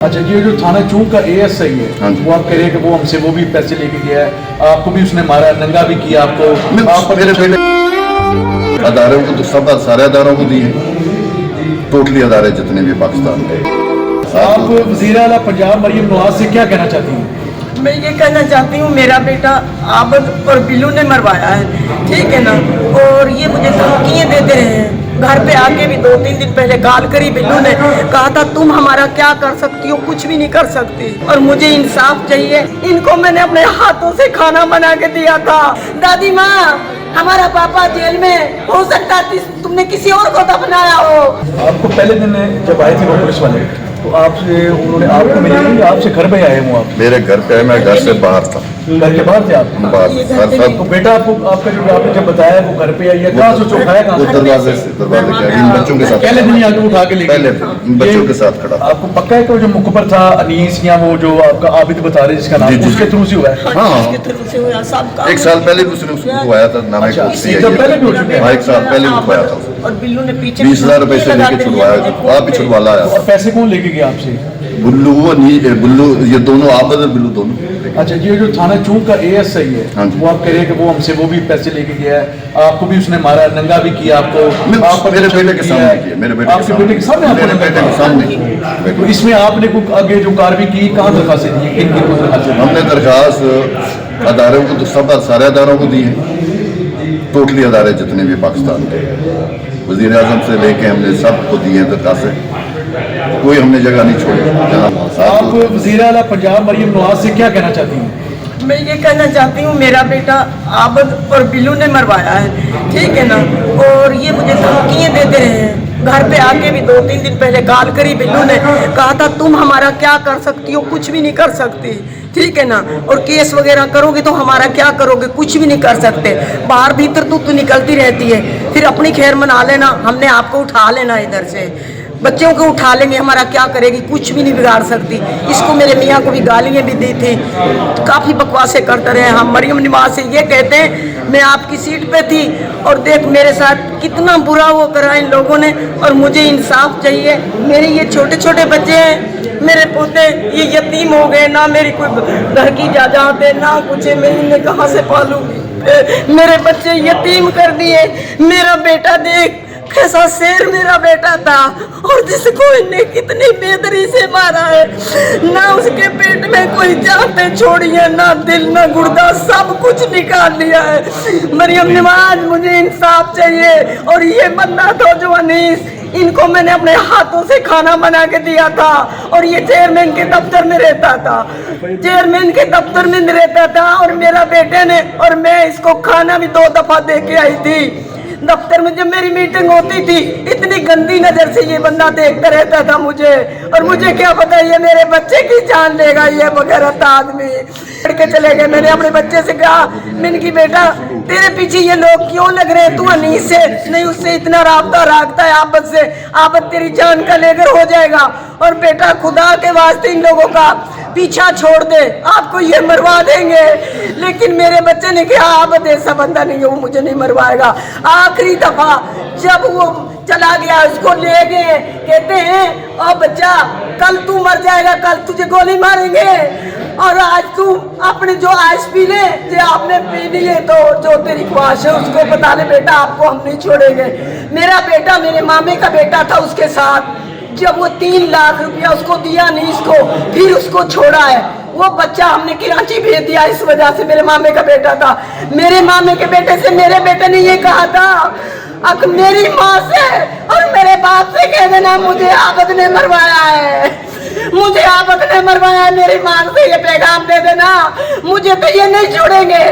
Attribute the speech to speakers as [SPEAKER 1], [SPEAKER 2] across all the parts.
[SPEAKER 1] अच्छा, ये जो थाना चौक का एएसआई है,
[SPEAKER 2] हाँ जी।
[SPEAKER 1] वो आप कह रहे हैं कि वो हमसे वो भी पैसे लेके गया है, आपको भी उसने मारा, नंगा भी किया आपको। आप
[SPEAKER 2] मेरे बेटे अदारों को तो सब सारे अदारों को दी है, टोटली अदारे जितने भी पाकिस्तान के।
[SPEAKER 1] आप वज़ीर आला पंजाब मरियम नवाज से क्या कहना चाहती हैं?
[SPEAKER 3] मैं ये कहना चाहती हूँ, मेरा बेटा आबद और बिल्लू ने मरवाया है, ठीक है ना, और ये मुझे धमकियाँ देते रहे हैं। घर पे आके भी 2-3 दिन पहले कॉल करी, बिल्लू ने कहा था तुम हमारा क्या कर सकती हो, कुछ भी नहीं कर सकती, और मुझे इंसाफ चाहिए। इनको मैंने अपने हाथों से खाना बना के दिया था। दादी माँ, हमारा पापा जेल में, हो सकता तुमने किसी और को दफनाया हो।
[SPEAKER 1] आपको पहले दिन जब आए थे वो पुलिस वाले, तो आपसे उन्होंने आपको मिले, आपसे घर पे आए वो? आप
[SPEAKER 2] मेरे घर पे, मैं घर से बाहर था,
[SPEAKER 1] घर के बाहर थे आप?
[SPEAKER 2] बाहर
[SPEAKER 1] तो बेटा आपको आपका जो आपने जब बताया वो घर पे आई है, कहाँ से चौंकाया, कहाँ से?
[SPEAKER 2] दरवाजे से, दरवाजे के आगे इन बच्चों के साथ।
[SPEAKER 1] पहले दिन ही आके उठा के लेके
[SPEAKER 2] पहले इन बच्चों के साथ खड़ा।
[SPEAKER 1] आपको पक्का है कि वो जो मुखबर था अनीस, या वो जो आपका आबिद बता रहे जिसका नाम,
[SPEAKER 2] जी, जी।
[SPEAKER 1] उसके थ्रू से हुआ है?
[SPEAKER 2] हाँ,
[SPEAKER 3] इसके थ्रू से हुआ सब काम।
[SPEAKER 2] 1 साल पहले भी उसने उसको आया था, नाम
[SPEAKER 1] अच्छा,
[SPEAKER 2] है
[SPEAKER 1] एक साल पहले भी हो चुके हैं?
[SPEAKER 2] 1 साल पहले उठवाया था उसने।
[SPEAKER 3] और बिल्लू ने पीछे
[SPEAKER 2] 20,000 रुपए से लेके छुड़वाया, आप भी छुड़वा लाया।
[SPEAKER 1] और पैसे कौन लेके गया आपसे?
[SPEAKER 2] बुल्लू, वो बुल्लू, ये दोनों आबद और बिल्लू दोनों।
[SPEAKER 1] अच्छा, ये जो थाना चौक का एएसआई है,
[SPEAKER 2] हाँ जी।
[SPEAKER 1] वो आप कह रहे हैं कि वो हमसे वो भी पैसे लेके गया है, आपको भी उसने मारा, नंगा भी किया आपको। आप
[SPEAKER 2] मेरे बेटे के सामने किया, मेरे बेटे
[SPEAKER 1] आपके बेटे के सामने?
[SPEAKER 2] मेरे बेटे के सामने।
[SPEAKER 1] तो इसमें आपने को आगे जो कार्रवाई की, कहाँ दरखास्तें दी, किन किन को दरखास्तें दी?
[SPEAKER 2] हमने दरखास्त अदारों को तो सब सारे अदारों को दी है, टोटली अदारे जितने भी पाकिस्तान के, वज़ीर आज़म से लेके हमने सबको दी है दरखास्तें, कोई हमने जगह नहीं छोड़ी।
[SPEAKER 1] आप वज़ीर आला पंजाब मरियम नवाज से क्या कहना चाहती हैं?
[SPEAKER 3] मैं ये कहना चाहती हूँ, मेरा बेटा आबद और बिल्लू ने मरवाया है, ठीक है ना, और ये मुझे धमकियाँ देते रहे हैं। घर पे आके भी 2-3 दिन पहले कॉल करी, बिल्लू ने कहा था तुम हमारा क्या कर सकती हो, कुछ भी नहीं कर सकती, ठीक है ना, और केस वगैरह करोगे तो हमारा क्या करोगे, कुछ भी नहीं कर सकते। बाहर भीतर तू निकलती रहती है, फिर अपनी खैर मना लेना, हमने आपको उठा लेना इधर से, बच्चों को उठा लेंगे, हमारा क्या करेगी, कुछ भी नहीं बिगाड़ सकती। इसको मेरे मियाँ को भी गालियाँ भी दी थी, तो काफ़ी बकवासें करते रहे। हम मरियम नवाज से ये कहते हैं मैं आपकी सीट पे थी, और देख मेरे साथ कितना बुरा वो करा इन लोगों ने, और मुझे इंसाफ चाहिए। मेरे ये छोटे छोटे बच्चे हैं, मेरे पोते ये यतीम हो गए, ना मेरी कोई घर की जायदाद है ना कुछ है, मैं इन्हें कहाँ से पालूंगी। मेरे बच्चे यतीम कर दिए। मेरा बेटा देख कैसा शेर मेरा बेटा था, और जिसको इन्हें कितनी बेदरी से मारा है, ना उसके पेट में कोई जान छोड़ी है, ना दिल ना गुर्दा, सब कुछ निकाल लिया है। मरियम नवाज, मुझे इंसाफ चाहिए। और ये बंदा था जो अनीस, इनको मैंने अपने हाथों से खाना बना के दिया था, और ये चेयरमैन के दफ्तर में रहता था, चेयरमैन के दफ्तर में रहता था, और मेरा बेटे ने, और मैं इसको खाना भी 2 दफा दे के आई थी दफ्तर में। जब मेरी मीटिंग होती थी, इतनी गंदी नजर से ये बंदा देखता रहता था मुझे, और मुझे क्या पता ये मेरे बच्चे की जान लेगा, ये बगैरत आदमी। लड़के चले गए। मैंने अपने बच्चे से कहा, मैंने की बेटा तेरे पीछे ये लोग क्यों लग रहे हैं, तू अनीस से नहीं उससे इतना राब्ता रखता है, आबद से, आबद तेरी जान का लेकर हो जाएगा, और बेटा खुदा के वास्ते इन लोगों का पीछा छोड़ दे, आपको ये मरवा देंगे। लेकिन मेरे बच्चे ने कहा आबद ऐसा बंदा नहीं है, वो मुझे नहीं मरवाएगा। आखिरी दफा जब वो चला गया, उसको ले गए, कहते हैं ओ बच्चा कल तू मर जाएगा, कल तुझे गोली मारेंगे, और आज तू अपने जो आइस पी ले, जो आपने पी ली है, तो जो तेरी ख्वाहिश है उसको बता ले बेटा, आपको हम नहीं छोड़ेंगे। मेरा बेटा मेरे मामे का बेटा था, उसके साथ जब वो 3 लाख रुपया उसको दिया नहीं, इसको फिर उसको छोड़ा है। वो बच्चा हमने कराची भेज दिया, इस वजह से मेरे मामे का बेटा था। मेरे मामे के बेटे से मेरे बेटे ने ये कहा था, अब मेरी माँ से और मेरे बाप से कह देना मुझे आबद ने मरवाया है, मुझे आबद ने मरवाया है। मेरी माँ से ये पैगाम दे देना, मुझे तो ये नहीं छोड़ेंगे,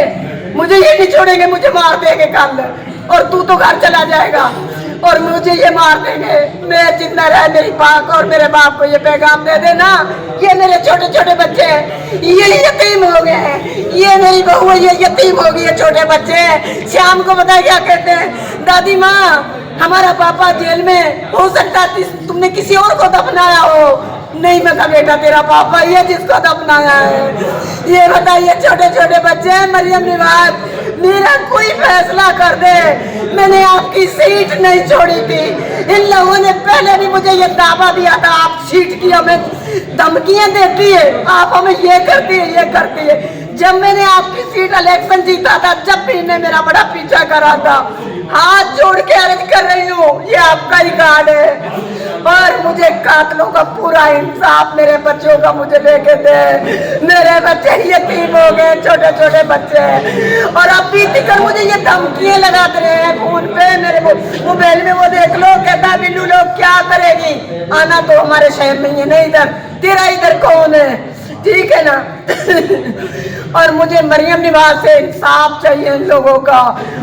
[SPEAKER 3] मुझे ये नहीं छोड़ेंगे, मुझे मार देंगे कल, और तू तो घर चला जाएगा, और मुझे ये मार देंगे। मैं जिंदा रहे मेरी पाक और मेरे बाप को ये पैगाम दे देना, ये मेरे छोटे छोटे बच्चे ये यतीम हो गए हैं, ये मेरी बहू ये यतीम हो गई है, छोटे बच्चे। शाम को पता क्या कहते हैं, दादी माँ हमारा पापा जेल में, हो सकता तुमने किसी और को दफनाया हो। नहीं, मैं कहा बेटा तेरा पापा ये जिसको दफनाया है। ये बताइए छोटे छोटे बच्चे हैं। मरियम नवाज, मेरा कोई फैसला कर दे, मैंने आपकी सीट नहीं छोड़ी थी। इन लोगों ने पहले भी मुझे ये दावा दिया था, आप सीट की हमें धमकियां देती है, आप हमें ये करती है, ये करती है। जब मैंने आपकी सीट इलेक्शन जीता था, जब भी इन्हें मेरा बड़ा पीछा करा था, हाथ जोड़ के अर्ज कर रही हूँ, ये आपका ही कार्ड है और मुझे कातलों का पूरा इंसाफ मेरे बच्चों का मुझे लेके दे। मेरे बच्चे यतीम हो गए, छोटे छोटे बच्चे, और अब भी तिकर मुझे ये धमकियां लगाते रहे हैं फोन पे, मेरे मोबाइल में वो देख लो, कहता है बिल्लू लोग क्या करेगी, आना तो हमारे शहर में ही है, नहीं इधर, तेरा इधर कौन है, ठीक है ना। और मुझे मरियम निवाज से इंसाफ चाहिए इन लोगों का,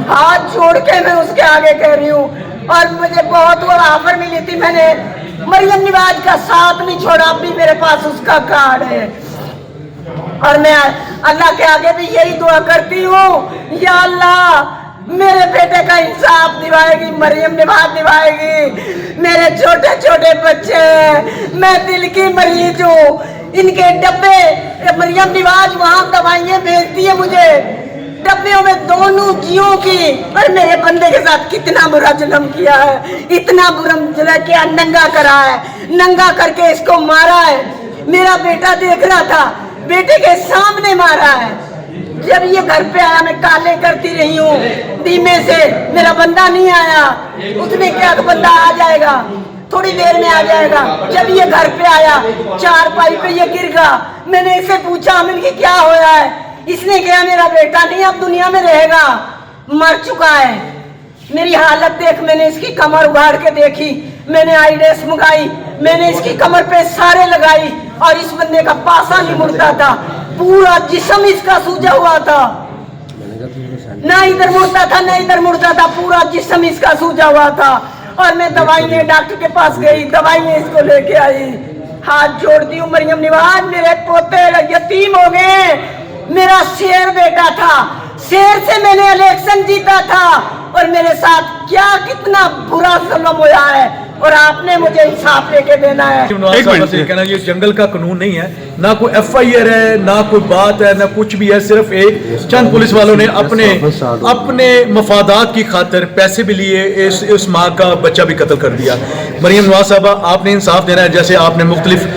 [SPEAKER 3] हाथ जोड़ के मैं उसके आगे कह रही हूँ। और मुझे बहुत बड़ा ऑफर मिली थी, मैंने मरियम निवाज का साथ नहीं छोड़ा, अब भी मेरे पास उसका कार्ड है। और मैं अल्लाह के आगे भी यही दुआ करती हूँ, या अल्लाह मेरे बेटे का इंसाफ दिवाएगी, मरियम निवाज दिवाएगी। मेरे छोटे छोटे बच्चे हैं, मैं दिल की मरीज हूँ, इनके डब्बे मरियम निवाज वहां दवाइयाँ भेजती है मुझे, डब्बों में दोनों जियों की। और मेरे बंदे के साथ कितना बुरा जुल्म किया है, इतना बुरा जुल्म किया, नंगा करा है, नंगा करके इसको मारा है। मेरा बेटा देख रहा था, बेटे के सामने मारा है। जब ये घर पे आया, मैं काले करती रही हूँ धीमे से, मेरा बंदा नहीं आया, उसने क्या बंदा आ जाएगा, थोड़ी देर में आ जाएगा। जब ये घर पे आया, चारपाई पे ये गिर गया, मैंने इससे पूछा अमिन की क्या होया है, इसने कहा मेरा बेटा नहीं अब दुनिया में रहेगा, मर चुका है। मेरी हालत देख, मैंने इसकी कमर उगाड़ के देखी, मैंने आईडेस मंगाई, मैंने इसकी कमर पे सारे लगाई, और इस बंदे का पासा नहीं मुड़ता था, पूरा जिस्म इसका सूजा हुआ था, ना इधर मुड़ता था ना इधर मुड़ता था, पूरा जिस्म इसका सूजा हुआ था। और मैं दवाइयाँ डॉक्टर के पास गई, दवाइयाँ इसको लेके आई, हाथ जोड़ती हूँ मरियम निवाज, मेरे पोते यतीम हो गए। मेरा शेर बेटा था, शेर से मैंने इलेक्शन जीता था, और मेरे साथ क्या कितना बुरा जुल्म हुआ है, और आपने मुझे इंसाफ लेके देना है।
[SPEAKER 1] एक मिनट से कहना, ये जंगल का कानून नहीं है, ना कोई FIR है, ना कोई बात है, ना कुछ भी है, सिर्फ एक चंद पुलिस वालों ने अपने मफादात की खातिर पैसे भी लिए, इस माँ का बच्चा भी कत्ल कर दिया। मरियम नवाज साहबा, आपने इंसाफ देना है, जैसे आपने मुख्तलिफ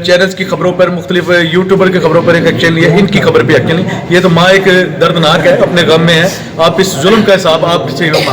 [SPEAKER 1] चैनल्स की खबरों पर, मुख्तलिफ यूट्यूबर की खबरों पर एक एक्शन लिया, इनकी खबर पर एक्शन नहीं। ये तो माँ एक दर्दनाक है, अपने गम में है, आप इस जुल्म का हिसाब आप किसी मांगे।